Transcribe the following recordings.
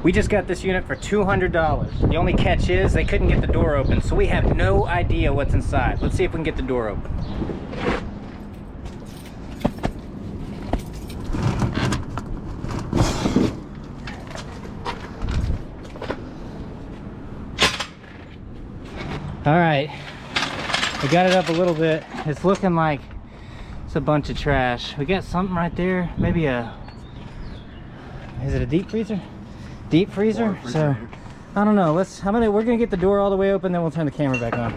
We just got this unit for $200. The only catch is they couldn't get the door open, so we have no idea what's inside. Let's see if we can get the door open. All right, we got it up a little bit. It's looking like it's a bunch of trash. We got something right there, maybe is it a deep freezer? Deep freezer? So, I don't know, we're gonna get the door all the way open, then we'll turn the camera back on.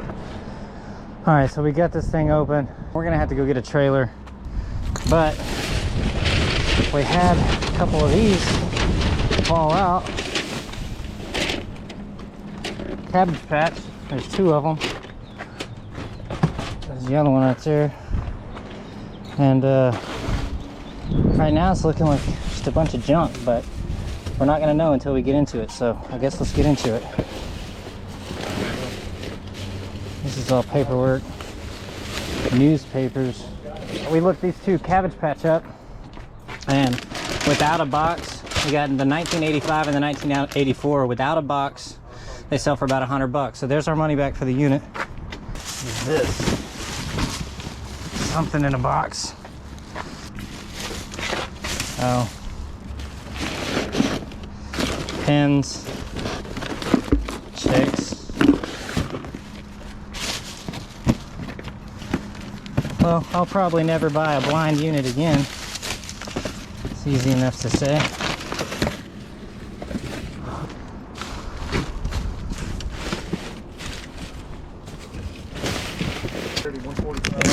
All right, so we got this thing open. We're gonna have to go get a trailer, but we had a couple of these fall out. Cabbage Patch. There's two of them. There's the other one right there. And right now it's looking like just a bunch of junk, but we're not gonna know until we get into it. So I guess let's get into it. This is all paperwork, newspapers. We looked these two Cabbage Patch up, and without a box, we got the 1985 and the 1984 without a box. They sell for about $100. So there's our money back for the unit. What is this? Something in a box. Oh. Pens. Checks. Well, I'll probably never buy a blind unit again. It's easy enough to say.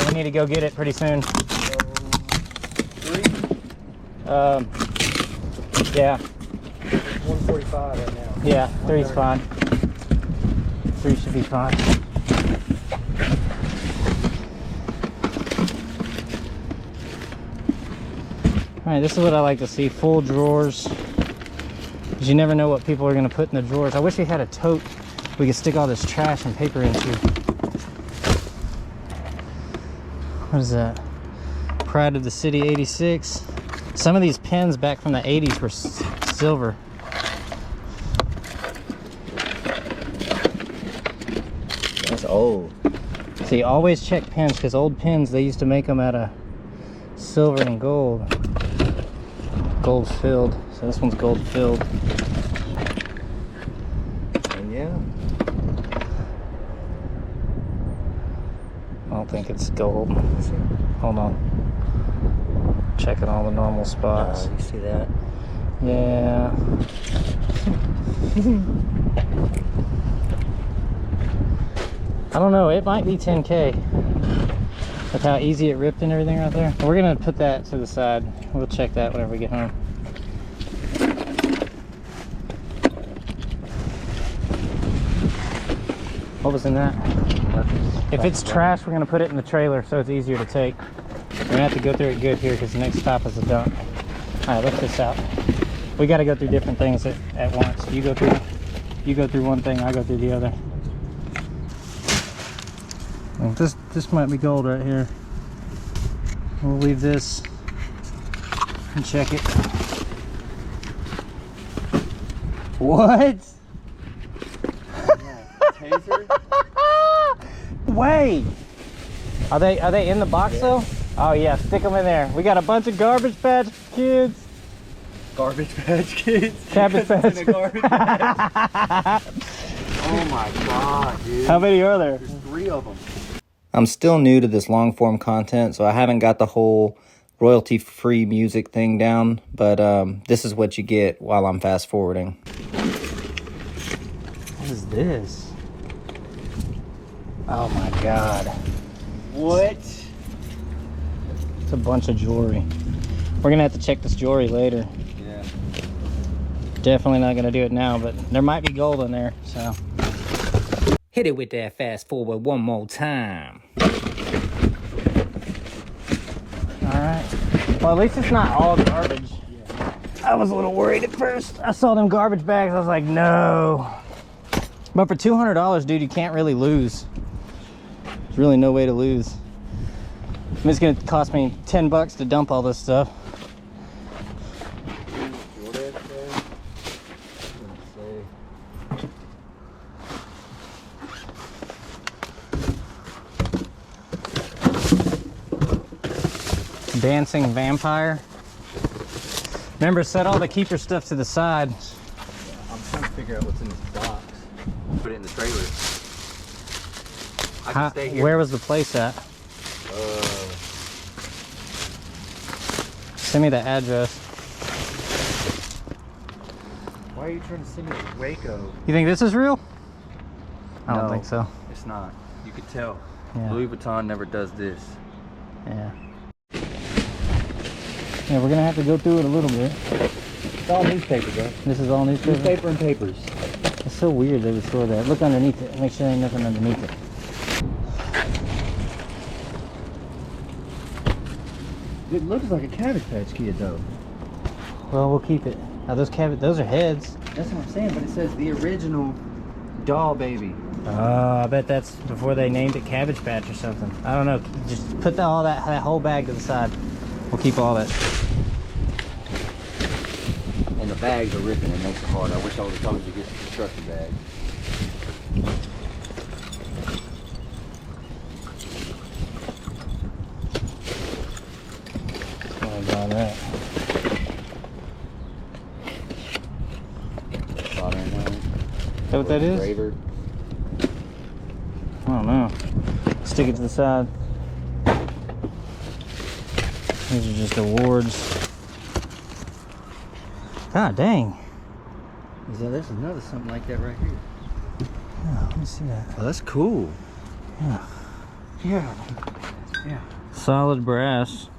We need to go get it pretty soon. Yeah. 145 right now. Yeah, 3's fine. 3 should be fine. Alright, this is what I like to see, full drawers. Because you never know what people are going to put in the drawers. I wish we had a tote we could stick all this trash and paper into. What is that? Pride of the City 86. Some of these pens back from the 80s were silver. That's old. See, always check pens, because old pens, they used to make them out of silver and gold. Gold filled. So this one's gold filled. And yeah. I don't think it's gold. Hold on. Checking all the normal spots. You see that? Yeah. I don't know, it might be 10K. With how easy it ripped and everything right there. We're gonna put that to the side. We'll check that whenever we get home. What was in that? If it's trash, we're gonna put it in the trailer so it's easier to take. We're gonna have to go through it good here because the next stop is a dump. All right, look this out. We got to go through different things at once. You go through one thing, I go through the other. Well, this might be gold right here. We'll leave this and check it. What? Taser? Wait. Are they in the box though? Oh yeah, stick them in there. We got a bunch of Garbage Patch Kids. Garbage Patch Kids? Cabbage Patch. Oh my god, dude. How many are there? There's 3 of them. I'm still new to this long form content, so I haven't got the whole royalty free music thing down, but this is what you get while I'm fast forwarding. What is this? Oh my god. What? It's a bunch of jewelry. We're gonna have to check this jewelry later. Yeah. Definitely not gonna do it now, but there might be gold in there, so. Hit it with that fast forward one more time. Alright. Well, at least it's not all garbage. Yeah. I was a little worried at first. I saw them garbage bags, I was like, no. But for $200, dude, you can't really lose. There's really no way to lose. I mean, it's gonna cost me $10 to dump all this stuff. Dancing vampire. Remember, set all the keeper stuff to the side. I'm trying to figure out what's in this box. Put it in the trailer. I can stay here. Where was the place at? Send me the address. Why are you trying to send me to Waco? You think this is real? I don't No, think so. It's not. You could tell. Yeah. Louis Vuitton never does this. Yeah. Yeah, we're gonna have to go through it a little bit. It's all newspaper, bro. This is all newspaper? Newspaper and papers. It's so weird they would store that. Look underneath it. Make sure there ain't nothing underneath it. It looks like a Cabbage Patch Kid, though. Well, we'll keep it. Now those are heads. That's what I'm saying, but it says the original doll baby. I bet that's before they named it Cabbage Patch or something. I don't know. Just put all that whole bag to the side. We'll keep all that. And the bags are ripping. It makes it hard. I wish I would have told you to get the construction bag. About that. Is that what that is? Graver. I don't know. Stick it to the side. These are just awards. God dang. There's another something like that right here. Yeah, let me see that. Oh, that's cool. Yeah. Yeah. Yeah. Solid brass.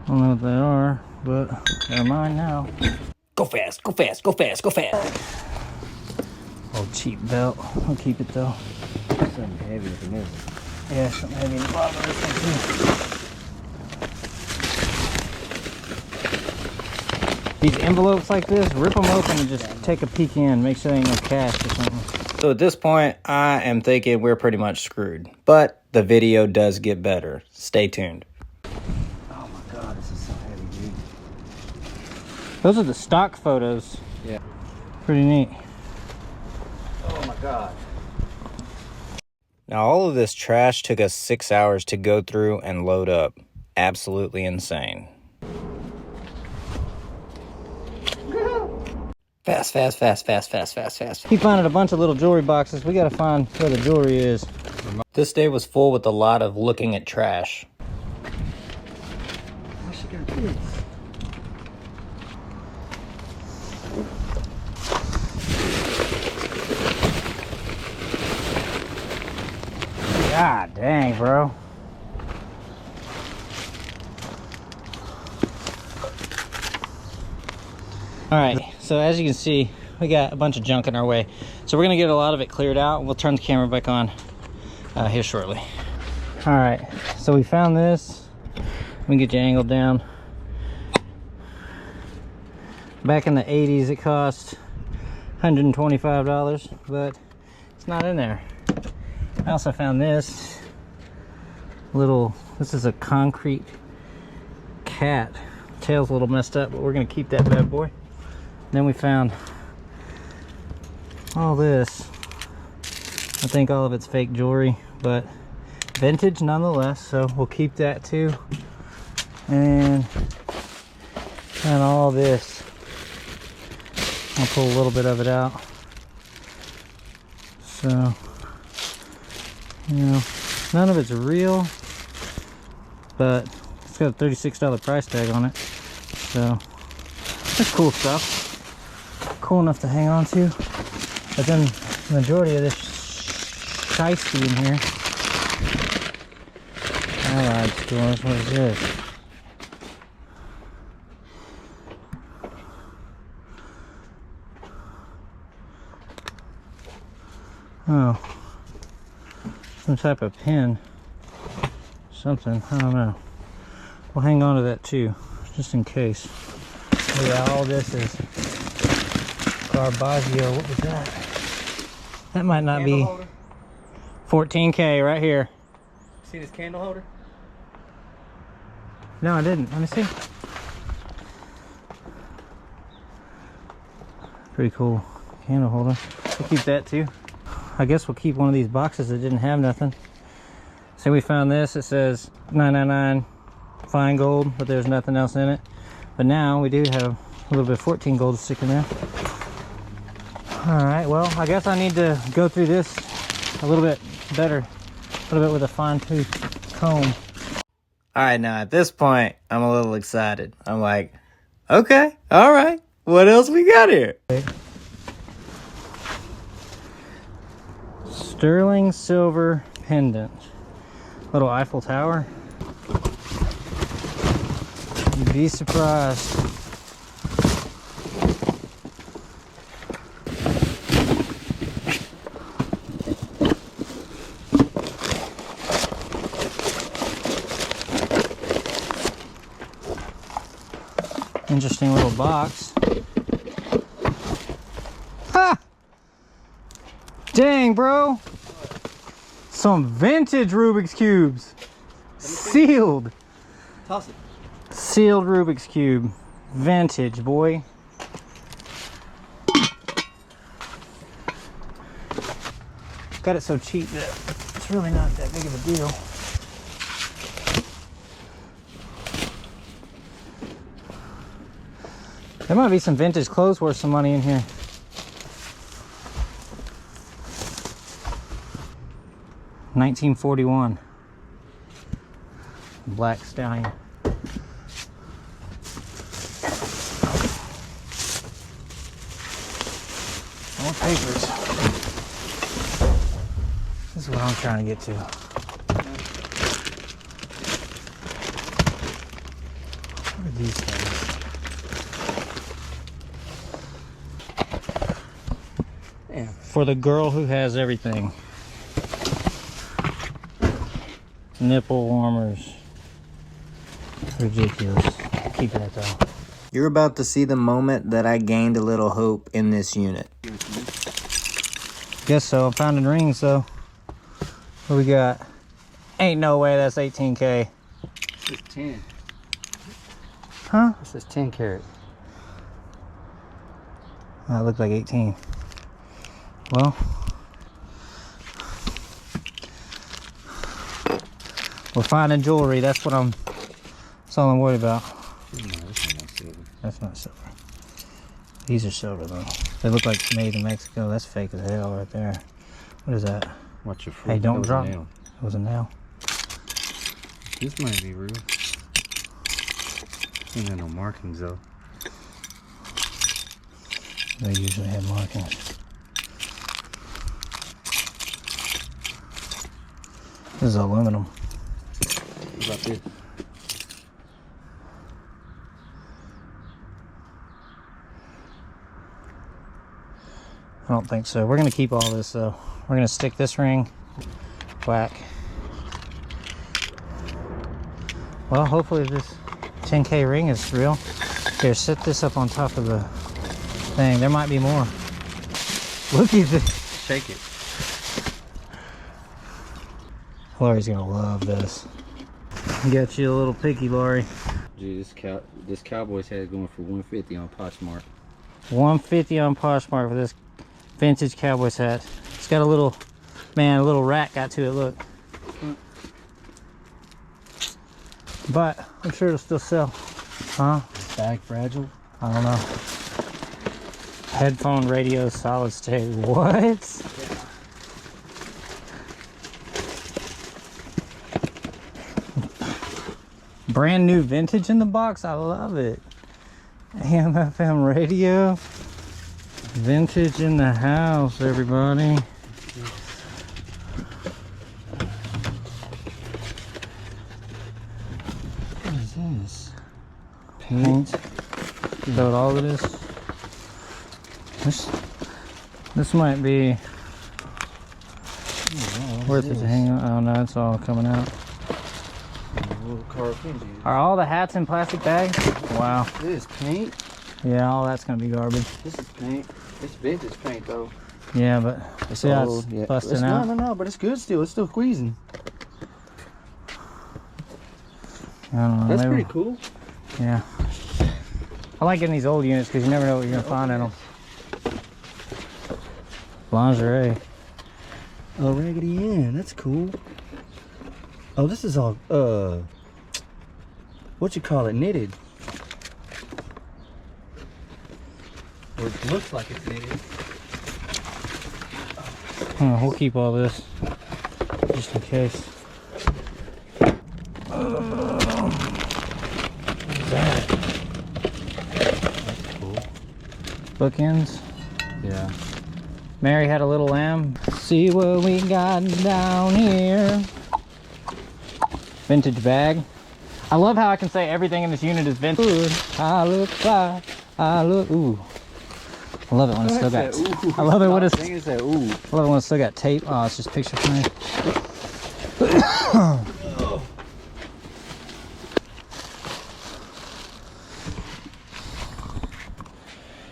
I don't know what they are, but they're mine now. Go fast, go fast, go fast, go fast. Old cheap belt. I'll keep it though. Something heavy looking, isn't it? Yeah, something heavy in the bottom of this thing too. These envelopes like this, rip them open and just take a peek in. Make sure there ain't no cash or something. So at this point, I am thinking we're pretty much screwed. But the video does get better. Stay tuned. Oh my god, this is so heavy, dude. Those are the stock photos. Yeah. Pretty neat. Oh my god. Now all of this trash took us 6 hours to go through and load up. Absolutely insane. Fast, fast, fast, fast, fast, fast, fast. Keep finding a bunch of little jewelry boxes. We gotta find where the jewelry is. This day was full with a lot of looking at trash. Why she got this? God dang, bro. Alright, so as you can see, we got a bunch of junk in our way. So we're gonna get a lot of it cleared out. We'll turn the camera back on here shortly. Alright, so we found this. Let me get you angled down. Back in the 80s, it cost $125, but it's not in there. I also found this this is a concrete cat. Tail's a little messed up, but we're gonna keep that bad boy. Then we found all this. I think all of it's fake jewelry, but vintage nonetheless, so we'll keep that too. And all this. I'll pull a little bit of it out. So, you know, none of it's real, but it's got a $36 price tag on it. So, that's cool stuff. Cool enough to hang on to. But then the majority of this shiesty in here. Allied stores, what is this? Oh, some type of pin, something, I don't know. We'll hang on to that too, just in case. But yeah, all this is Garbaggio. What was that? That might not be. Holder? 14K right here. See this candle holder? No, I didn't. Let me see. Pretty cool candle holder. We'll keep that too. I guess we'll keep one of these boxes that didn't have nothing. So we found this. It says 999 fine gold, but there's nothing else in it. But now we do have a little bit of 14 gold to stick in there. All right, well, I guess I need to go through this a little bit better, a little bit with a fine tooth comb. All right, now at this point, I'm a little excited. I'm like, okay, all right, what else we got here? Sterling silver pendant. Little Eiffel Tower. You'd be surprised. Interesting little box. Ha! Dang, bro. Some vintage Rubik's Cubes. Sealed. Toss it. Sealed Rubik's Cube. Vintage, boy. Got it so cheap that it's really not that big of a deal. There might be some vintage clothes worth some money in here. $1941. Black stallion. More papers. This is what I'm trying to get to. What are these things? Yeah. For the girl who has everything. Nipple warmers. Ridiculous. Keep that though. You're about to see the moment that I gained a little hope in this unit. Guess so. I'm finding rings though. What we got? Ain't no way that's 18K. It's 10. Huh? It says 10 carat. That looked like 18. Well, we're finding jewelry. That's all I'm worried about. No, this is not silver. That's not silver. These are silver though. They look like made in Mexico. That's fake as hell right there. What is that? Watch your fruit. Hey, don't drop. Nail. It was a nail. This might be real. Ain't got no markings though. They usually have markings. This is aluminum. What about this? I don't think so. We're gonna keep all this though. We're gonna stick this ring, whack. Well, hopefully this 10K ring is real. Here, set this up on top of the thing. There might be more. Look at this. Shake it. Laurie's gonna love this. Got you a little picky, Laurie. Gee, this Cowboys hat is going for 150 on Poshmark. 150 on Poshmark for this vintage Cowboys hat. It's got a little, man, a little rat got to it, look. But I'm sure it'll still sell. Huh? Bag fragile? I don't know. Headphone radio solid state. What? Brand new vintage in the box. I love it. AM FM radio. Vintage in the house, everybody. What is this? Paint. Is that what all of it is? This might be worth it to hang on. Oh no, it's all coming out. Are all the hats in plastic bags? Wow. This is paint. Yeah, all that's gonna be garbage. This is paint. It's vintage paint though. Yeah, but It's see how old. it's Yeah. busting It's, out. No, but it's good still. It's still squeezing. I don't know. That's maybe- pretty cool. Yeah. I like getting these old units because you never know what you're gonna find in them. lingerie. Oh, Raggedy Ann, that's cool. Oh, this is all, what you call it, knitted. Or it looks like it's knitted. We'll keep all this just in case. What's that? That's cool. Bookends. Yeah. Mary had a little lamb. See what we got down here. Vintage bag. I love how I can say everything in this unit is vintage. I look fly. I look. Ooh. I love it when it's still got. I love it when it's. I love it when it's still got tape. Oh, it's just picture frame.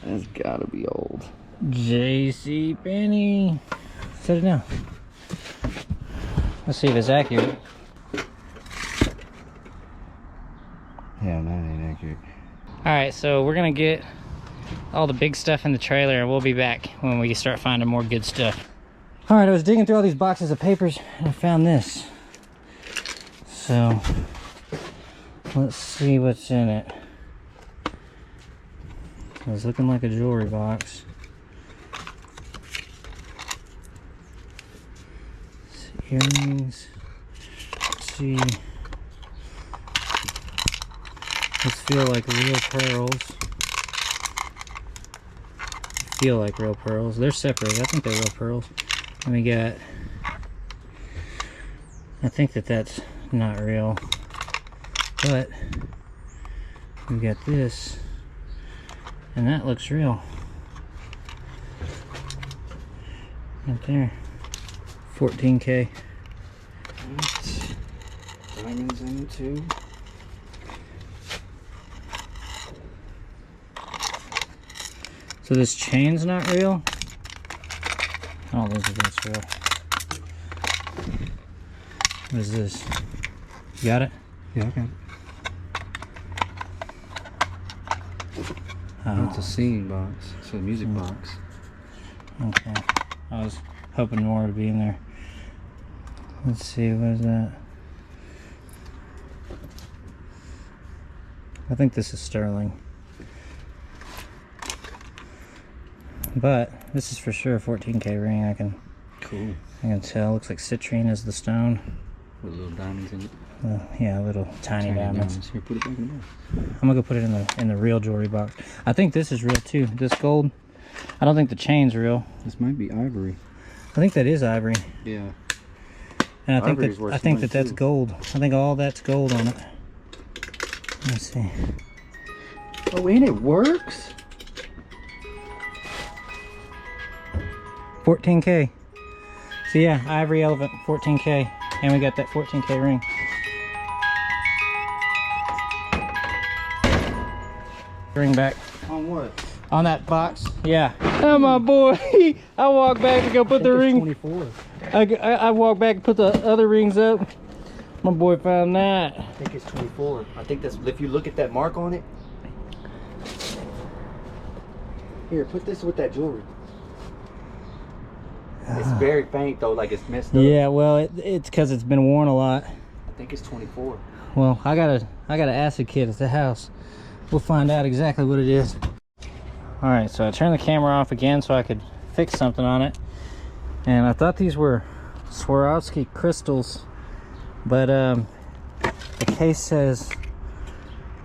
That's gotta be old. JC Penney. Set it down. Let's see if it's accurate. Yeah, that ain't accurate. Alright, so we're gonna get all the big stuff in the trailer and we'll be back when we start finding more good stuff. Alright, I was digging through all these boxes of papers and I found this. So, let's see what's in it. It's looking like a jewelry box. Earrings. Let's see. These feel like real pearls. Feel like real pearls. They're separate. I think they're real pearls. And we got. I think that's not real. But we got this. And that looks real. Right there. 14K. Diamonds in it too. So this chain's not real? I don't think that's real. What is this? You got it? Yeah, okay. It's a scene box. It's a music box. Okay. I was hoping more would be in there. Let's see, what is that? I think this is sterling. But this is for sure a 14K ring. I can tell. Looks like citrine is the stone. With little diamonds in it. Yeah, little tiny diamonds. Here, put it back in the box. I'm gonna go put it in the real jewelry box. I think this is real too. This gold. I don't think the chain's real. This might be ivory. I think that is ivory. Yeah. And I think that's gold. I think all that's gold on it. Let's see. Oh, and it works. 14K. So yeah, ivory elephant, 14K, and we got that 14K ring. Ring back. On what? On that box. Yeah. Oh my boy. I walked back to go put the ring. 24. I walked back and put the other rings up. My boy found that. I think it's 24. I think that's, if you look at that mark on it. Here, put this with that jewelry. It's very faint though, like it's messed up. Yeah, well, it's because it's been worn a lot. I think it's 24. Well, I got an acid kit at the house. We'll find out exactly what it is. All right, so I turned the camera off again so I could fix something on it. And I thought these were Swarovski crystals, but the case says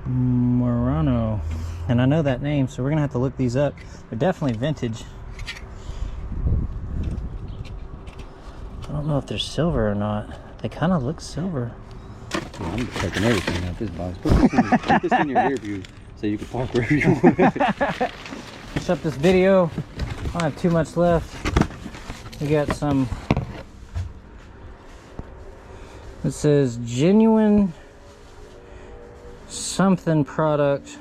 Murano, and I know that name, so we're gonna have to look these up. They're definitely vintage. I don't know if they're silver or not. They kind of look silver. Yeah, I'm taking everything out this box. Put this in your rear view so you can park wherever you want. Finish up this video. I don't have too much left. We got some. It says genuine something product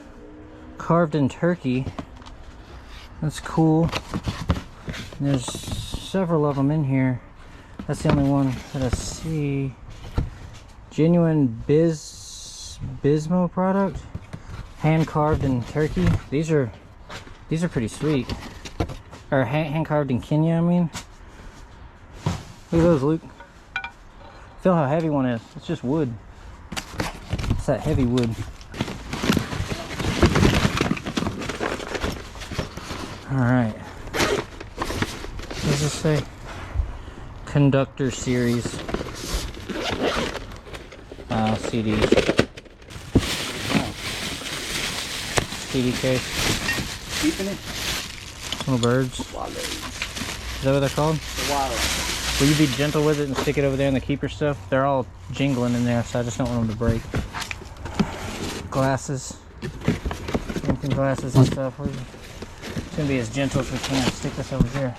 carved in Turkey. That's cool. There's several of them in here. That's the only one that I see. Genuine Bismo product, hand carved in Turkey. These are pretty sweet. Or hand carved in Kenya, I mean. Look at those, Luke. Feel how heavy one is. It's just wood. It's that heavy wood. Alright. What does this say? Conductor series. CDs. CD case. Keeping it? Little birds. Wallows. Is that what they're called? The wallows. Will you be gentle with it and stick it over there in the keeper stuff? They're all jingling in there, so I just don't want them to break. Glasses. Drinking glasses and stuff. We're just gonna be as gentle as we can. Stick this over here.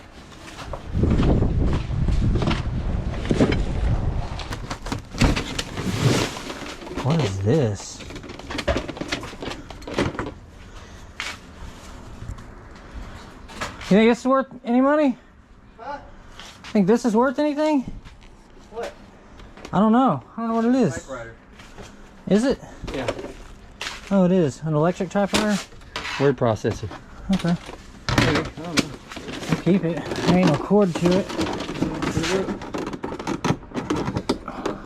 What is this? You think this is worth any money? Huh? Think this is worth anything? What? I don't know. I don't know what it is. Typewriter. Is it? Yeah. Oh, it is. An electric typewriter? Word processor. Okay. I don't know. I'll keep it. There ain't no cord to it.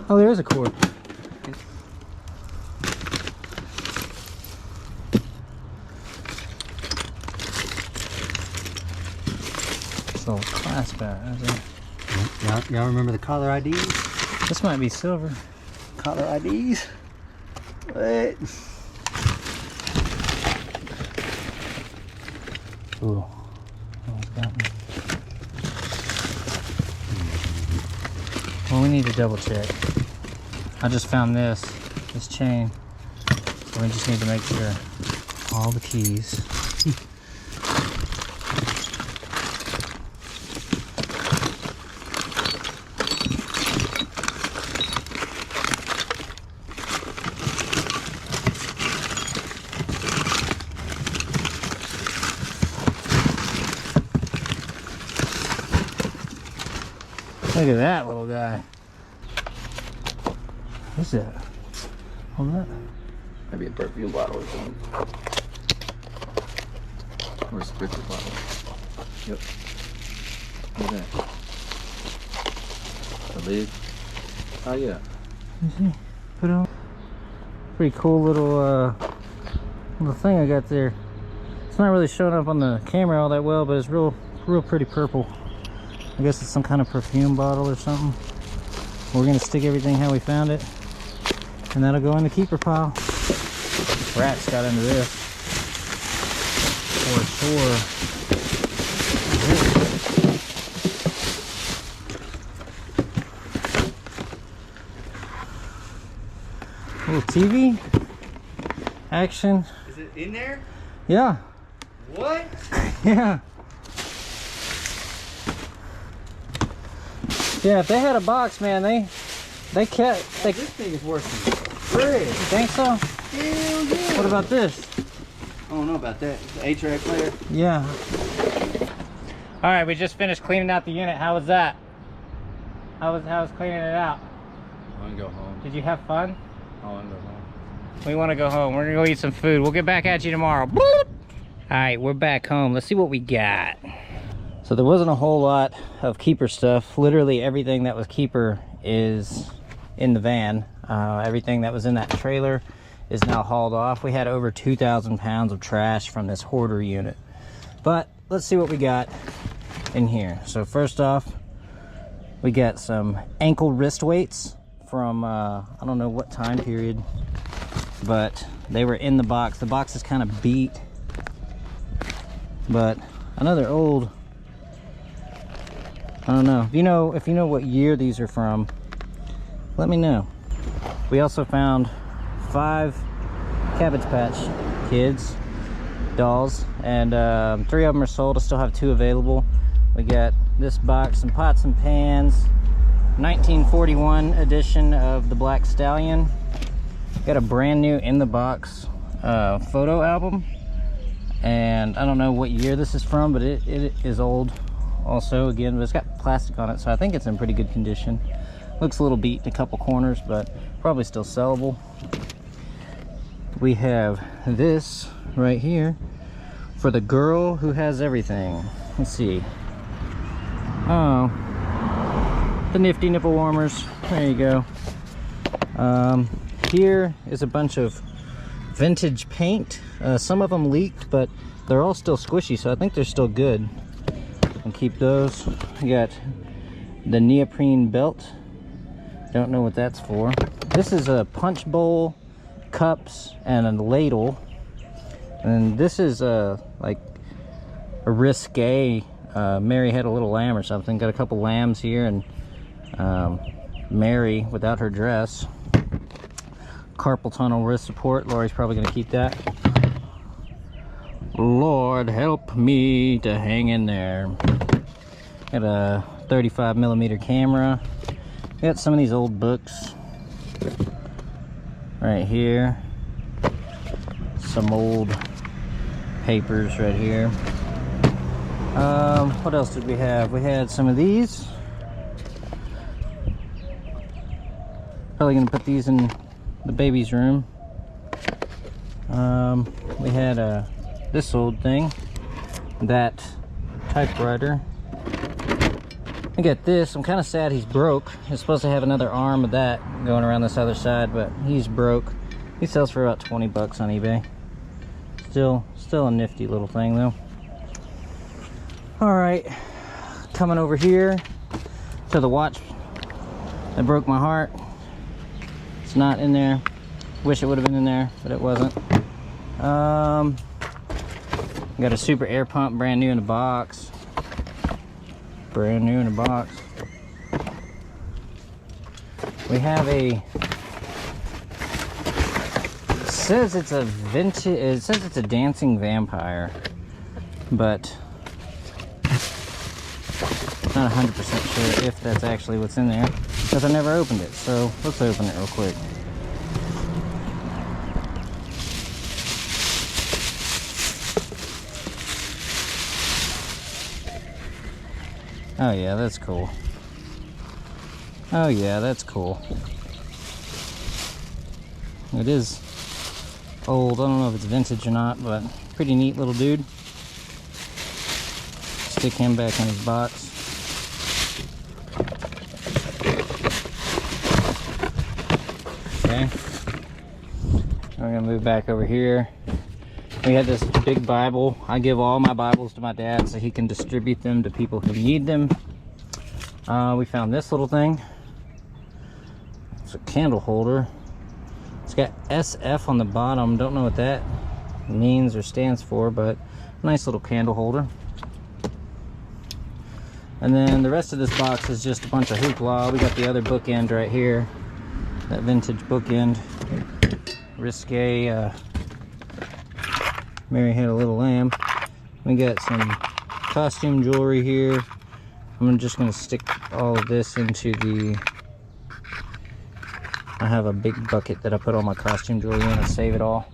Oh, there is a cord. This little clasp out right there. Y'all remember the collar IDs? This might be silver. Collar IDs? What? Ooh. Almost got me. Well, we need to double check. I just found this chain. So we just need to make sure all the keys. Look at that little guy. What's that? Hold that. Maybe a perfume bottle or something. Or a spritzer bottle. Yep. Look at that. The lid. Oh yeah. You see? Put it on. Pretty cool little thing I got there. It's not really showing up on the camera all that well, but it's real pretty purple. I guess it's some kind of perfume bottle or something. We're gonna stick everything how we found it, and that'll go in the keeper pile. Rats got into this for sure. Little TV action. Is it in there? Yeah. What? Yeah. Yeah, if they had a box, man, they kept. This thing is worth some bread. You think so? Hell yeah. What about this? I don't know about that. The 8-track player. Yeah. All right, we just finished cleaning out the unit. How was that? How was cleaning it out? I want to go home. Did you have fun? I want to go home. We want to go home. We're gonna go eat some food. We'll get back at you tomorrow. Boop. All right, we're back home. Let's see what we got. So there wasn't a whole lot of keeper stuff. Literally everything that was keeper is in the van. Everything that was in that trailer is now hauled off. We had over 2,000 pounds of trash from this hoarder unit. But let's see what we got in here. So first off, we got some ankle wrist weights from I don't know what time period, but they were in the box. The box is kind of beat, but I know they're old. I don't know. If you know what year these are from, let me know. We also found 5 Cabbage Patch Kids dolls, and 3 of them are sold. I still have 2 available. We got this box, some pots and pans, 1941 edition of the Black Stallion. Got a brand new in the box photo album, and I don't know what year this is from, but it is old also, again, but it's got plastic on it, so I think it's in pretty good condition. Looks a little beat in a couple corners, but probably still sellable. We have this right here for the girl who has everything. let's see. Oh, the nifty nipple warmers. There you go. Here is a bunch of vintage paint. Some of them leaked, but they're all still squishy, so I think they're still good. And keep those. We got the neoprene belt. Don't know what that's for. This is a punch bowl, cups, and a ladle. And this is like a risque. Mary had a little lamb or something. Got a couple lambs here, and Mary without her dress. Carpal tunnel wrist support. Lori's probably going to keep that. Lord help me to hang in there. Got a 35mm camera. Got some of these old books right here. Some old papers right here. What else did we have? We had some of these. Probably gonna put these in the baby's room. We had this old thing, that typewriter. I got this. I'm kind of sad he's broke. It's supposed to have another arm of that going around this other side, but he's broke. He sells for about 20 bucks on eBay. Still a nifty little thing though. All right, coming over here to the watch that broke my heart. It's not in there. Wish it would have been in there, but it wasn't. Got a super air pump, brand new in the box. Brand new in the box. We have a, it says it's a vintage, it says it's a dancing vampire, but not 100% sure if that's actually what's in there, because I never opened it. So let's open it real quick. Oh yeah, that's cool. Oh yeah, that's cool. It is old. I don't know if it's vintage or not, but pretty neat little dude. Stick him back in his box. Okay. We're gonna move back over here. We had this big Bible. I give all my Bibles to my dad so he can distribute them to people who need them. We found this little thing. It's a candle holder. It's got SF on the bottom. Don't know what that means or stands for, but nice little candle holder. And then the rest of this box is just a bunch of hoopla. We got the other bookend right here. That vintage bookend. Risque. Mary had a little lamb. We got some costume jewelry here. I'm just going to stick all of this into the... I have a big bucket that I put all my costume jewelry in and save it all.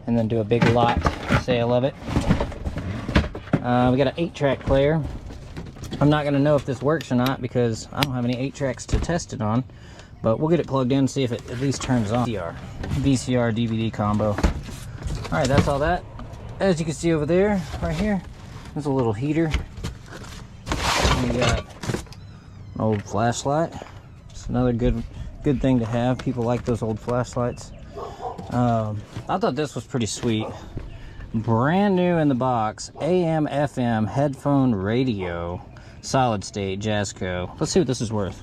And then do a big lot sale of it. We got an 8-track player. I'm not going to know if this works or not because I don't have any 8-tracks to test it on. But we'll get it plugged in and see if it at least turns on. VCR DVD combo. Alright, that's all that. As you can see over there, right here, there's a little heater. And we got an old flashlight. It's another good thing to have. People like those old flashlights. I thought this was pretty sweet. Brand new in the box, AM FM headphone radio, solid state Jazzco. Let's see what this is worth.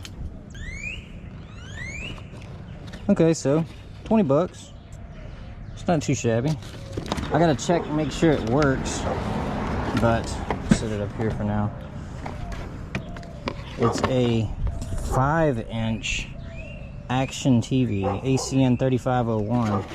Okay, so 20 bucks. It's not too shabby. I gotta check and make sure it works, but I'll set it up here for now. It's a 5-inch Action TV, ACN 3501.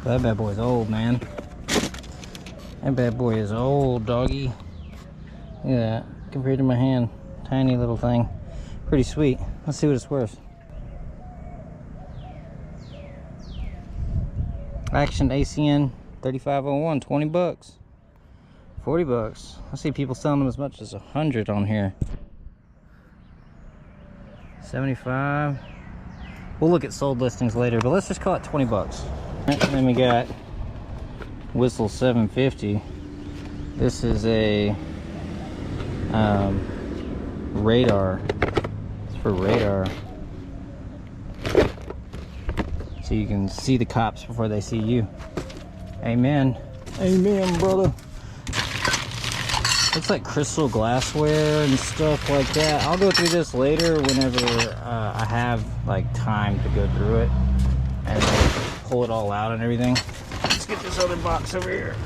That bad boy's old, man. That bad boy is old, doggy. Look at that. Compared to my hand. Tiny little thing. Pretty sweet. Let's see what it's worth. Action ACN 3501, 20 bucks. 40 bucks. I see people selling them as much as 100 on here. 75. We'll look at sold listings later, but let's just call it 20 bucks. And then we got whistle 750. This is a radar. It's for radar, so you can see the cops before they see you. Amen. Amen, brother. Looks like crystal glassware and stuff like that. I'll go through this later whenever I have like time to go through it and like, pull it all out and everything. Let's get this other box over here.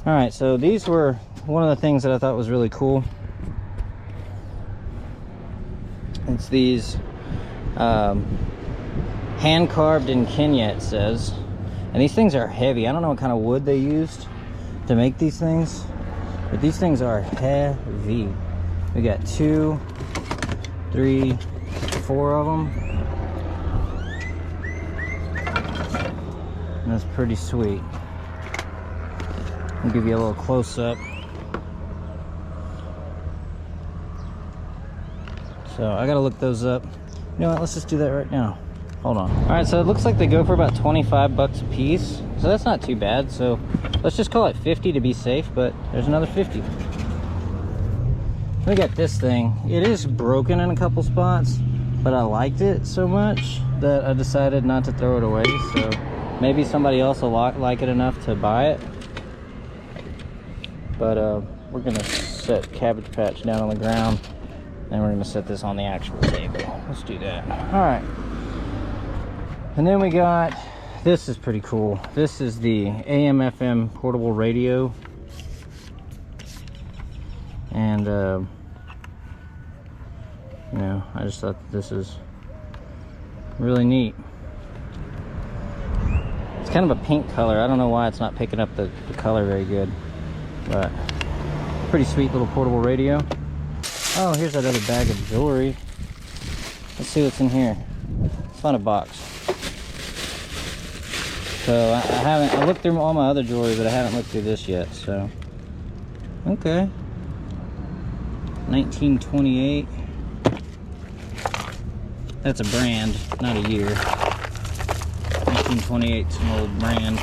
All right, so these were one of the things that I thought was really cool. It's these hand carved in Kenya, it says, and these things are heavy. I don't know what kind of wood they used to make these things, but these things are heavy. We got 2, 3, 4 of them, and that's pretty sweet. I'll give you a little close-up. So I gotta look those up. You know what, let's just do that right now. Hold on. All right, so it looks like they go for about 25 bucks a piece. So that's not too bad. So let's just call it 50 to be safe, but there's another 50. We got this thing. It is broken in a couple spots, but I liked it so much that I decided not to throw it away. So maybe somebody else will like it enough to buy it. But we're gonna set Cabbage Patch down on the ground, and we're gonna set this on the actual table. Let's do that. All right. And then we got, this is pretty cool. This is the AM/FM portable radio. And, you know, I just thought this is really neat. It's kind of a pink color. I don't know why it's not picking up the color very good. But, pretty sweet little portable radio. Oh, here's that other bag of jewelry. Let's see what's in here. Let's find a box. So I looked through all my other jewelry, but I haven't looked through this yet, so. Okay. 1928. That's a brand, not a year. 1928 's an old brand.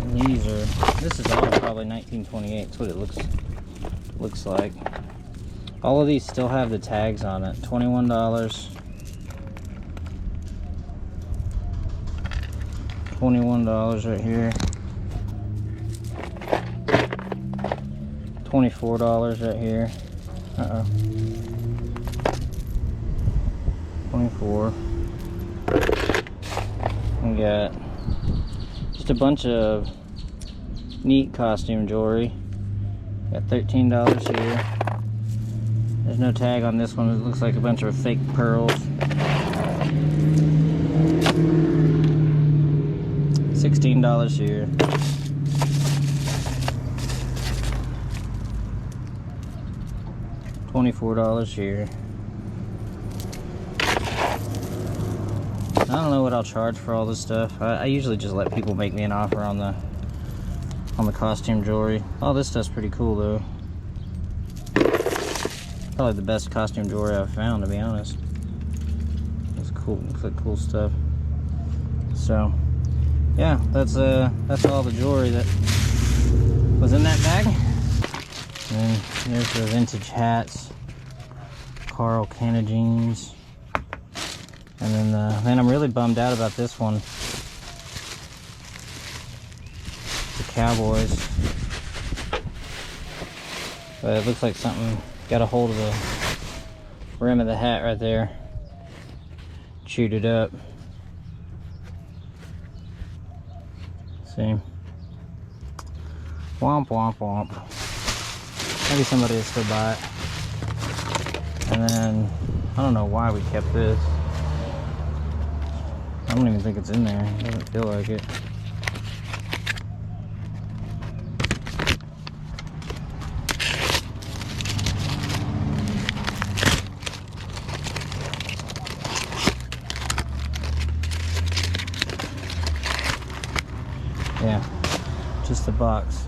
And this is all probably 1928. That's what it looks like. All of these still have the tags on it. $21. $21 right here. $24 right here. 24. We got just a bunch of neat costume jewelry. Got $13 here. There's no tag on this one. It looks like a bunch of fake pearls. $16 here. $24 here. I don't know what I'll charge for all this stuff. I usually just let people make me an offer on the costume jewelry. All this stuff's pretty cool though. Probably the best costume jewelry I've found, to be honest. It's cool. Looks like cool stuff. So, yeah, that's all the jewelry that was in that bag. And there's the vintage hats, Carl Canna jeans, and then I'm really bummed out about this one. The Cowboys, but it looks like something got a hold of the rim of the hat right there, chewed it up. See, womp womp womp. Maybe somebody will still buy it. And then I don't know why we kept this. I don't even think it's in there. It doesn't feel like it. Yeah. just the box.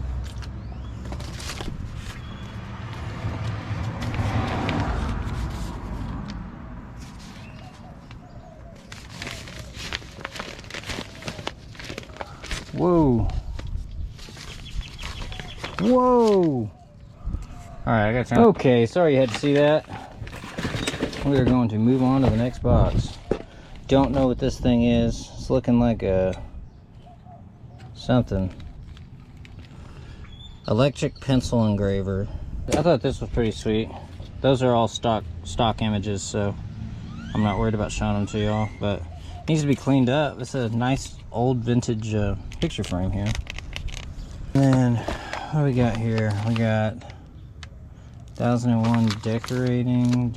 Whoa. Whoa. Alright, I got time. Okay, sorry you had to see that. We are going to move on to the next box. Don't know what this thing is. It's looking like a something. Electric pencil engraver. I thought this was pretty sweet. Those are all stock images, so I'm not worried about showing them to y'all, but it needs to be cleaned up. It's a nice old vintage picture frame here. And then what do we got here? We got 2001 decorating,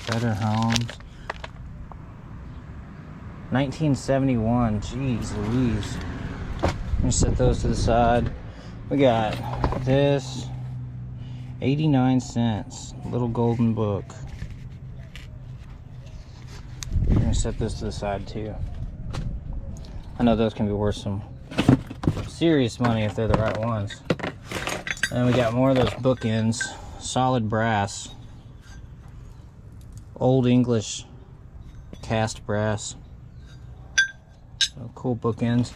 Better Homes. 1971, jeez Louise. Let me set those to the side. We got this, 89 cents, little golden book. I'm gonna set this to the side too. I know those can be worth some serious money if they're the right ones. And we got more of those bookends, solid brass, old English cast brass. So cool bookends.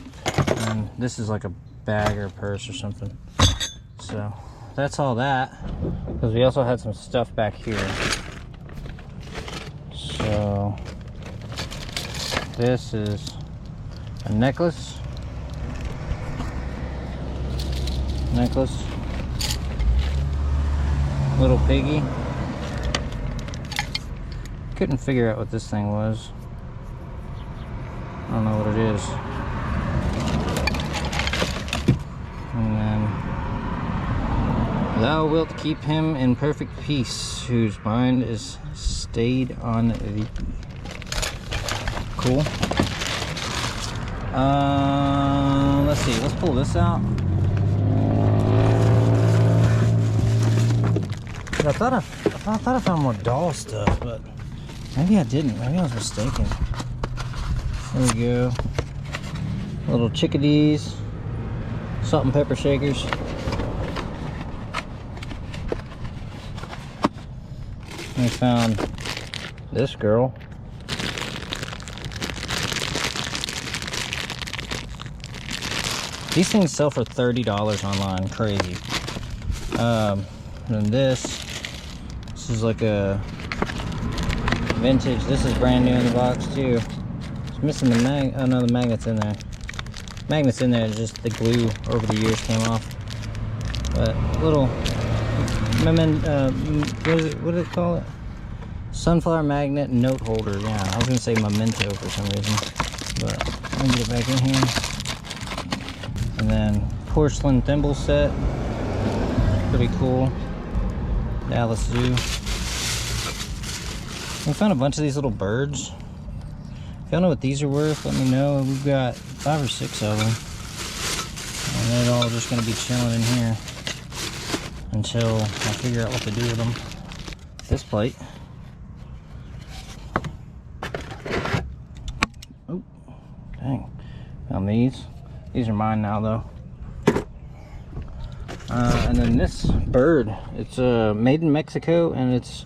And this is like a bag or purse or something. So that's all that. Because we also had some stuff back here. So this is a necklace. Little piggy. Couldn't figure out what this thing was. I don't know what it is. And then, thou wilt keep him in perfect peace, whose mind is stayed on thee. Cool. Let's see. Let's pull this out. I thought I found more doll stuff, but maybe I didn't. Maybe I was mistaken. There we go. Little chickadees, salt and pepper shakers. I found this girl. These things sell for $30 online. Crazy. And this is like a vintage. This is brand new in the box too. It's missing the oh no, the magnet's in there. Magnet's in there, just the glue over the years came off. But little what do they call it? Sunflower magnet note holder. Yeah, I was gonna say memento for some reason, but let me get it back in here. And then porcelain thimble set. Pretty cool. Dallas Zoo. We found a bunch of these little birds. If y'all know what these are worth, let me know. We've got 5 or 6 of them. And they're all just going to be chilling in here until I figure out what to do with them. This plate. Oh, dang. Found these. These are mine now, though. And then this bird, it's made in Mexico, and it's,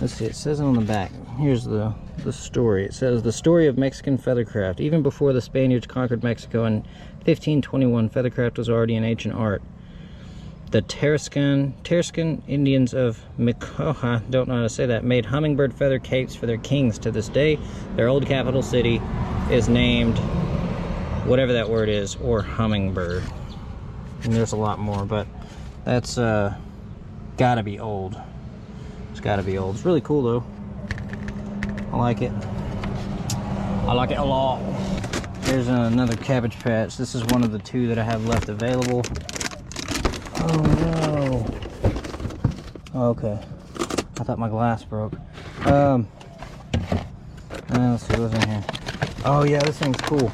let's see, it says it on the back. Here's the story. It says, the story of Mexican feathercraft. Even before the Spaniards conquered Mexico in 1521, feathercraft was already an ancient art. The Tarascan Indians of Michoacan, don't know how to say that, made hummingbird feather capes for their kings. To this day, their old capital city is named whatever that word is, or hummingbird. And there's a lot more, but that's gotta be old. It's gotta be old. It's really cool though. I like it. I like it a lot. Here's another Cabbage Patch. This is one of the 2 that I have left available. Oh no. Okay. I thought my glass broke. Let's see what's in here. Oh yeah, this thing's cool.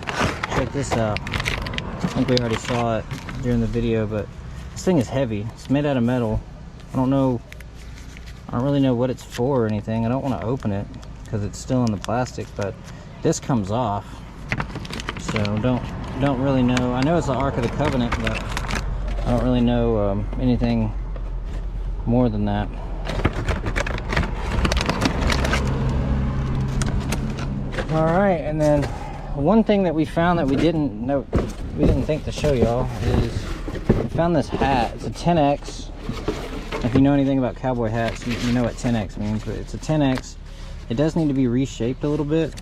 Check this out. I think we already saw it during the video, but this thing is heavy. It's made out of metal. I don't really know what it's for or anything. I don't want to open it because it's still in the plastic, but this comes off, so don't don't really know. I know it's the Ark of the Covenant, but I don't really know anything more than that. All right, and then one thing that we found that we didn't think to show y'all is we found this hat. It's a 10X. If you know anything about cowboy hats, you know what 10X means, but it's a 10X. It does need to be reshaped a little bit,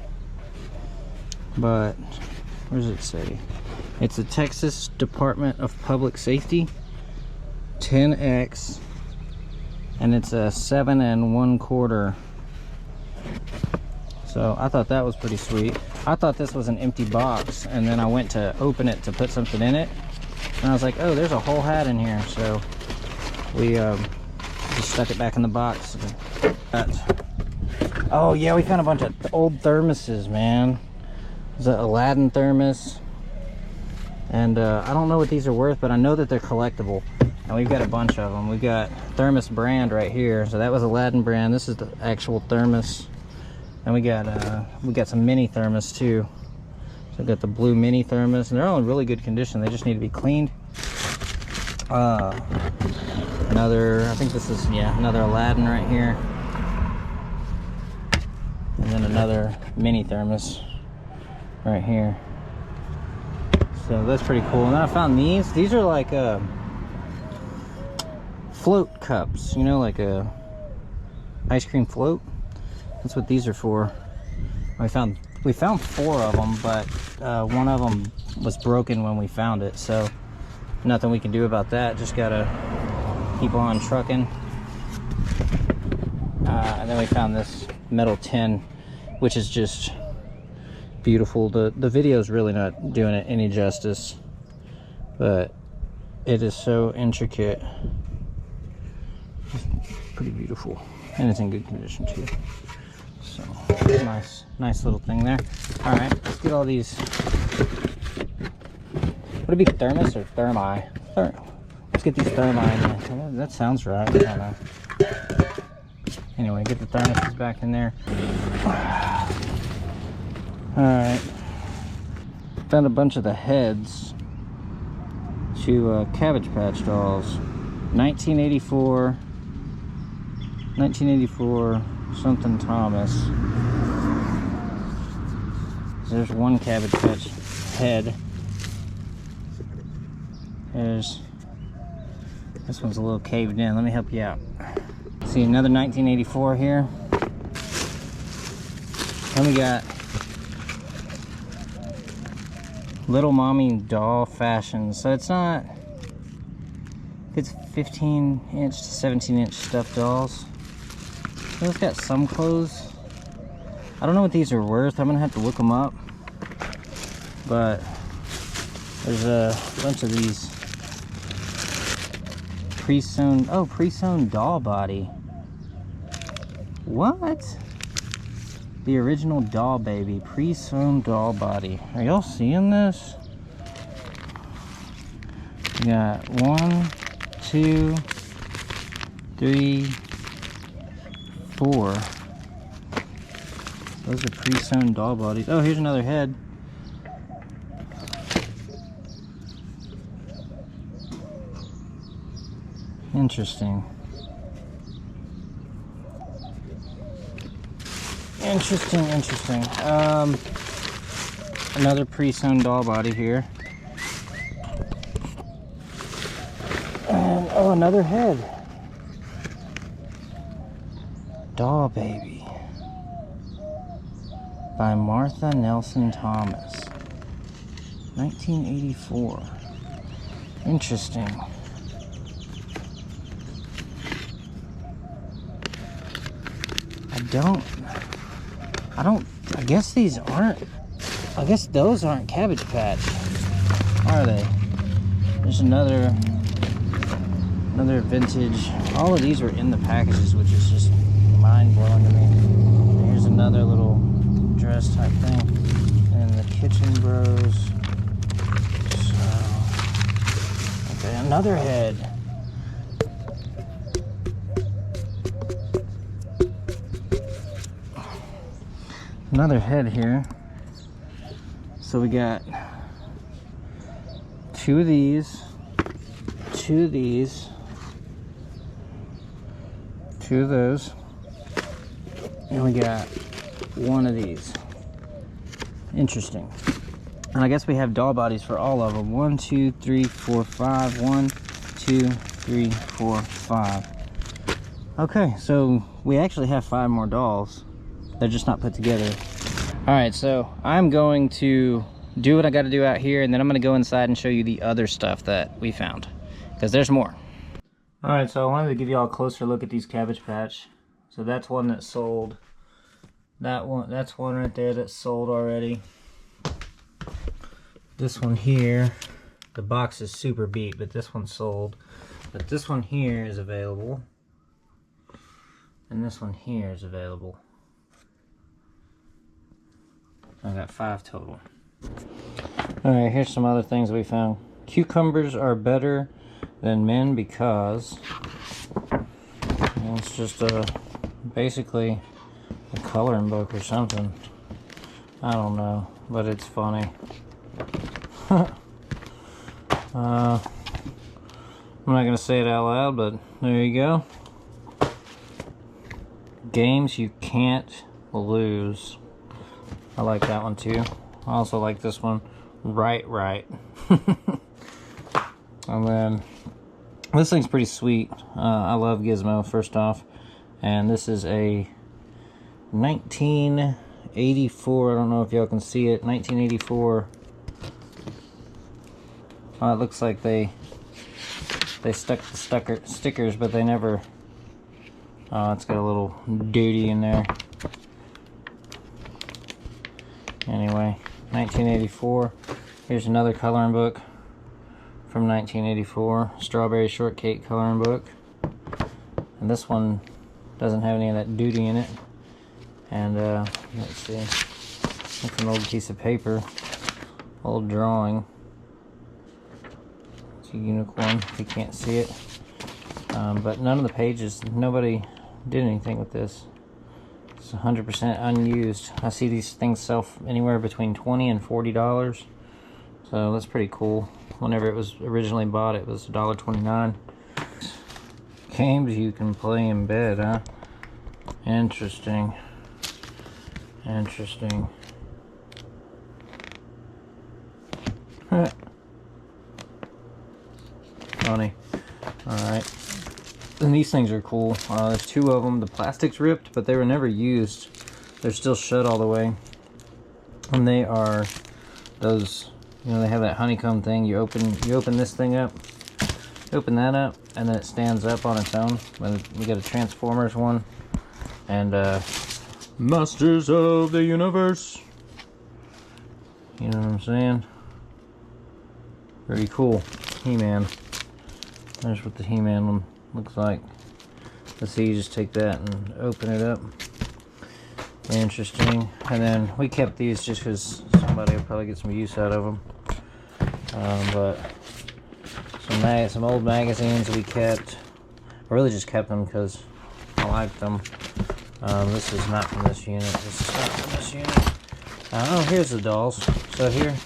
but where does it say? It's the Texas Department of Public Safety 10X, and it's a 7 1/4. So I thought that was pretty sweet. I thought this was an empty box, and then I went to open it to put something in it, and I was like, oh, there's a whole hat in here. So we just stuck it back in the box. Oh yeah, we found a bunch of old thermoses, man. There's an Aladdin thermos, and I don't know what these are worth, but I know that they're collectible, and we've got a bunch of them. We've got thermos brand right here, so that was Aladdin brand. This is the actual thermos. And we got some mini thermos too. So we got the blue mini thermos, and they're all in really good condition. They just need to be cleaned. Another, I think this is, yeah, another Aladdin right here. And then another mini thermos right here. So that's pretty cool. And then I found these. These are like float cups, you know, like a ice cream float. That's what these are for. We found 4 of them, but one of them was broken when we found it, so nothing we can do about that. Just gotta keep on trucking. And then we found this metal tin, which is just beautiful. The video's really not doing it any justice, but it is so intricate. It's pretty beautiful, and it's in good condition too. So nice little thing there. All right, let's get all these. Would it be thermos or thermi? Let's get these thermi in there. That sounds right. I don't know. Anyway, get the thermoses back in there. All right. Found a bunch of the heads to Cabbage Patch dolls. 1984 something Thomas. There's one Cabbage Patch head. This one's a little caved in. Let me help you out. See, another 1984 here. Then we got Little Mommy doll fashion. So it's 15-inch to 17-inch stuffed dolls. So it's got some clothes. I don't know what these are worth. I'm gonna have to look them up. But there's a bunch of these pre-sewn doll body. What? The original doll baby, pre-sewn doll body. Are y'all seeing this? We got 1, 2, 3, 4. Those are pre-sewn doll bodies. Oh, here's another head. Interesting. Interesting. Another pre-sewn doll body here. And oh, another head. Doll Baby by Martha Nelson Thomas. 1984. Interesting. I guess these aren't, I guess those aren't Cabbage Patch, are they? There's another vintage. All of these were in the packages, which is just mind-blowing to me. Here's another little dress type thing. And the Kitchen Bros. So, okay, another head. Another head here. So we got 2 of these, 2 of these, 2 of those, and we got 1 of these. Interesting. And I guess we have doll bodies for all of them. 1, 2, 3, 4, 5. 1, 2, 3, 4, 5. Okay, so we actually have 5 more dolls. They're just not put together. All right, so I'm going to do what I got to do out here, and then I'm going to go inside and show you the other stuff that we found, because there's more. All right, so I wanted to give you all a closer look at these Cabbage Patch. So that's one that sold. That's one right there that's sold already. This one here, the box is super beat, but this one sold. But this one here is available, and this one here is available. I got 5 total. Alright, here's some other things we found. Cucumbers are better than men because, well, it's just basically a coloring book or something. I don't know, but it's funny. I'm not gonna say it out loud, but there you go. Games you can't lose. I like that one too. I also like this one, Right. And then this thing's pretty sweet. I love Gizmo, first off, and this is a 1984. I don't know if y'all can see it. 1984. It looks like they stuck the stickers, but they never. It's got a little duty in there. Anyway, 1984. Here's another coloring book from 1984. Strawberry Shortcake coloring book. And this one doesn't have any of that duty in it. And let's see. It's an old piece of paper. Old drawing. It's a unicorn, if you can't see it. But none of the pages, nobody did anything with this. It's 100% unused. I see these things sell anywhere between $20 and $40. So that's pretty cool. Whenever it was originally bought, it was $1.29. Games you can play in bed, huh? Interesting. Interesting. Funny. Alright. And these things are cool. There's 2 of them. The plastic's ripped, but they were never used. They're still shut all the way. And they are those, you know, they have that honeycomb thing. You open this thing up, open that up, and then it stands up on its own. We got a Transformers one, and Masters of the Universe. You know what I'm saying? Pretty cool. He-Man. There's what the He-Man one looks like. Let's see, you just take that and open it up. Interesting. And then we kept these just because somebody will probably get some use out of them. But some old magazines we kept. I really just kept them because I liked them. This is not from this unit. This is not from this unit. Oh, here's the dolls. So here,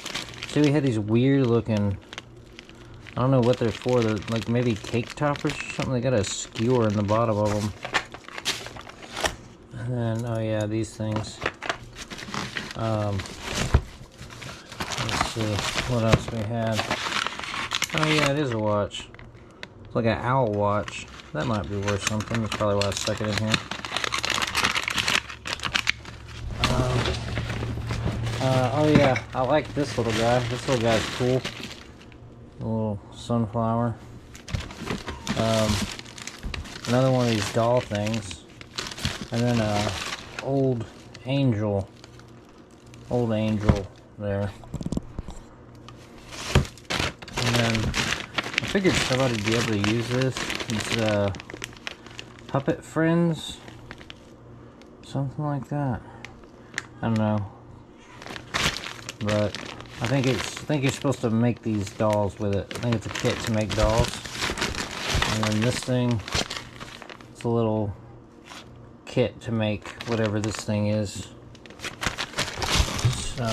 see, we had these weird looking, I don't know what they're for. They're like maybe cake toppers or something. They got a skewer in the bottom of them. And then, oh yeah, these things. Let's see, what else we had. Oh yeah, it is a watch. It's like an owl watch. That might be worth something. That's probably why I stuck it in here. Oh yeah, I like this little guy. This little guy's cool. A little sunflower. Another one of these doll things. And then old angel there. And then I figured somebody'd be able to use this. It's Puppet Friends, something like that. I don't know, but I think you're supposed to make these dolls with it. I think it's a kit to make dolls. And then this thing, it's a little kit to make whatever this thing is. So,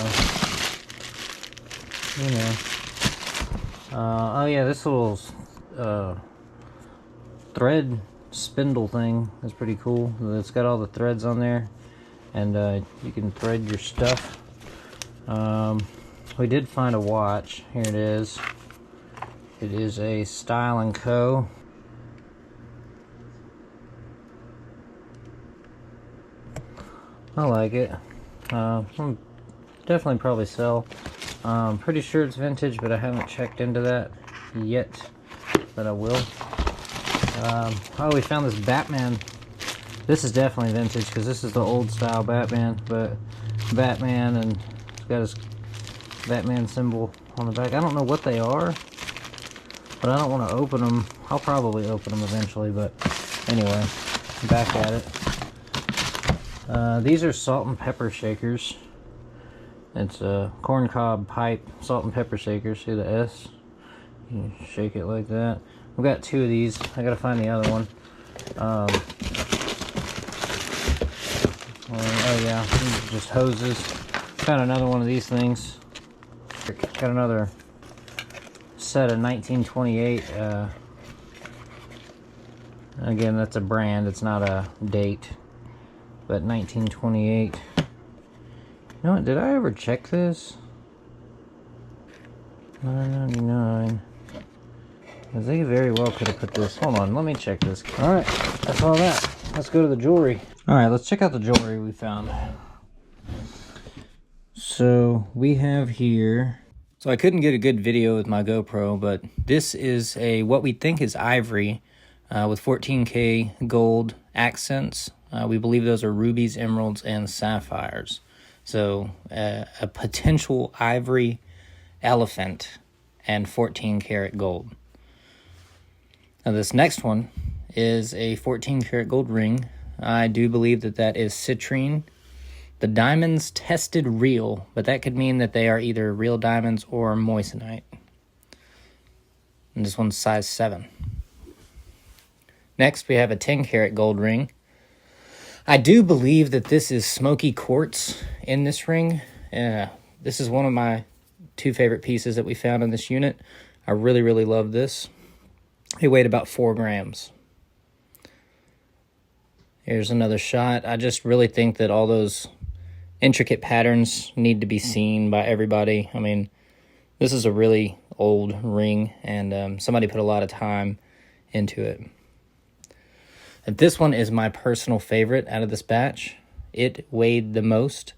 you know, Oh yeah, this little thread spindle thing is pretty cool. It's got all the threads on there, and you can thread your stuff. We did find a watch. Here it is. It is a Style & Co. I like it. Definitely probably sell. Pretty sure it's vintage, but I haven't checked into that yet, but I will. Oh, we found this Batman. This is definitely vintage because this is the old style Batman, but Batman, and it's got his Batman symbol on the back. I don't know what they are, but I don't want to open them. I'll probably open them eventually, but anyway, back at it. These are salt and pepper shakers. It's a corncob pipe salt and pepper shaker. See the S? You shake it like that. We've got 2 of these. I gotta find the other one. Oh yeah, these are just hoses. Found another one of these things. Got another set of 1928. Again, that's a brand. It's not a date. But 1928. You know what? Did I ever check this? 9.99. Because they very well could have put this. Hold on, let me check this. Alright, that's all that. Let's go to the jewelry. Alright, let's check out the jewelry we found. So, we have here... So I couldn't get a good video with my GoPro, but this is a what we think is ivory with 14K gold accents. We believe those are rubies, emeralds, and sapphires. So a potential ivory elephant and 14 karat gold. Now this next one is a 14 karat gold ring. I do believe that that is citrine. The diamonds tested real, but that could mean that they are either real diamonds or moissanite. And this one's size 7. Next, we have a 10 karat gold ring. I do believe that this is smoky quartz in this ring. This is one of my 2 favorite pieces that we found in this unit. I really, really love this. It weighed about 4 grams. Here's another shot. I just really think that all those intricate patterns need to be seen by everybody. I mean, this is a really old ring, and somebody put a lot of time into it. And this one is my personal favorite out of this batch. It weighed the most.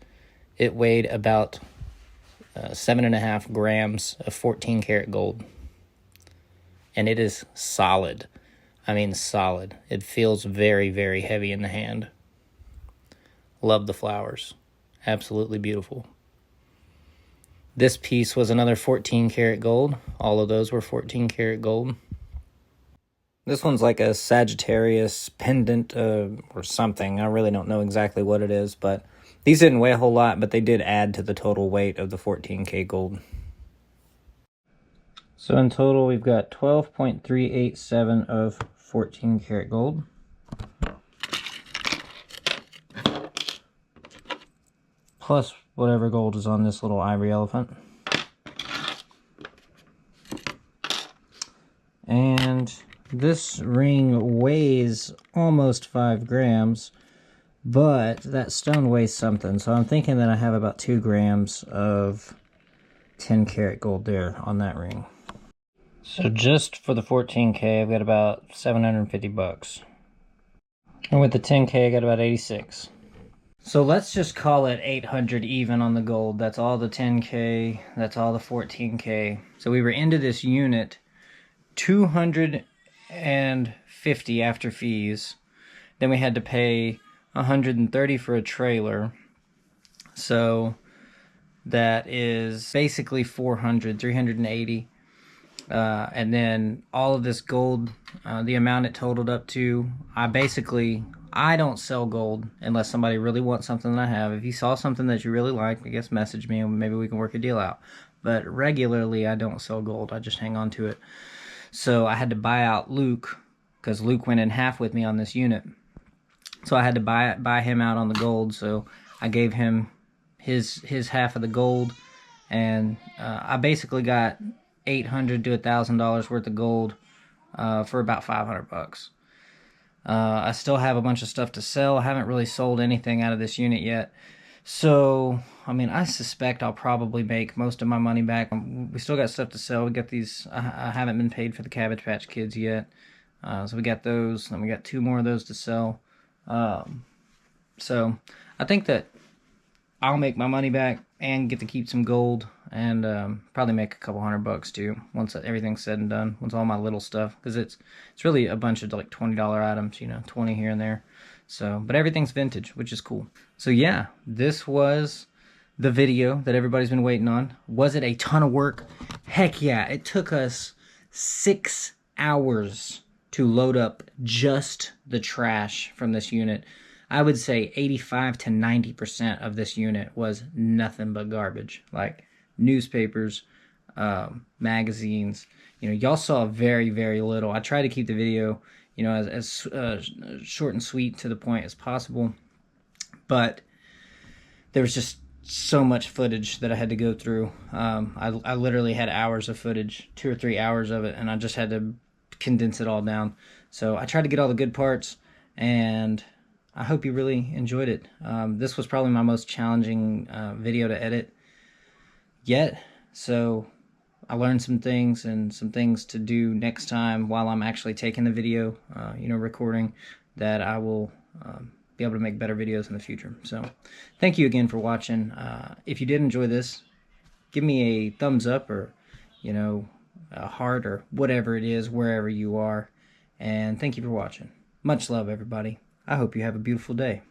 It weighed about 7.5 grams of 14 karat gold. And it is solid. I mean solid. It feels very, very heavy in the hand. Love the flowers. Absolutely beautiful. This piece was another 14 karat gold. All of those were 14 karat gold. This one's like a Sagittarius pendant or something. I really don't know exactly what it is, but these didn't weigh a whole lot, but they did add to the total weight of the 14K gold. So in total, we've got 12.387 of 14 karat gold. Plus whatever gold is on this little ivory elephant. And this ring weighs almost 5 grams, but that stone weighs something. So I'm thinking that I have about 2 grams of 10 karat gold there on that ring. So just for the 14K, I've got about 750 bucks. And with the 10K, I got about 86. So let's just call it 800 even on the gold. That's all the 10K, that's all the 14K. So we were into this unit 250 after fees. Then we had to pay 130 for a trailer. So that is basically 380. And then all of this gold, the amount it totaled up to, I don't sell gold unless somebody really wants something that I have. If you saw something that you really like, I guess message me and maybe we can work a deal out. But regularly I don't sell gold, I just hang on to it. So I had to buy out Luke, because Luke went in half with me on this unit. So I had to buy him out on the gold, so I gave him his half of the gold, and I basically got $800 to $1,000 worth of gold for about 500 bucks. I still have a bunch of stuff to sell. I haven't really sold anything out of this unit yet. So, I mean, I suspect I'll probably make most of my money back. We still got stuff to sell. We got these, I haven't been paid for the Cabbage Patch Kids yet. So we got those, and we got 2 more of those to sell. So I think that I'll make my money back and get to keep some gold, and probably make a couple $100 too once everything's said and done. Once all my little stuff, because it's really a bunch of like $20 items, you know, 20 here and there. So, but everything's vintage, which is cool. So yeah, this was the video that everybody's been waiting on. Was it a ton of work? Heck yeah, it took us 6 hours to load up just the trash from this unit. I would say 85 to 90% of this unit was nothing but garbage, like newspapers, magazines. You know, y'all saw very, very little. I tried to keep the video, you know, as short and sweet to the point as possible, but there was just so much footage that I had to go through. I literally had hours of footage, 2 or 3 hours of it, and I just had to condense it all down. So I tried to get all the good parts, and I hope you really enjoyed it. This was probably my most challenging video to edit yet, so I learned some things and some things to do next time while I'm actually taking the video, you know, recording, that I will be able to make better videos in the future. So thank you again for watching. If you did enjoy this, give me a thumbs up, or, you know, a heart, or whatever it is, wherever you are. And thank you for watching. Much love, everybody. I hope you have a beautiful day.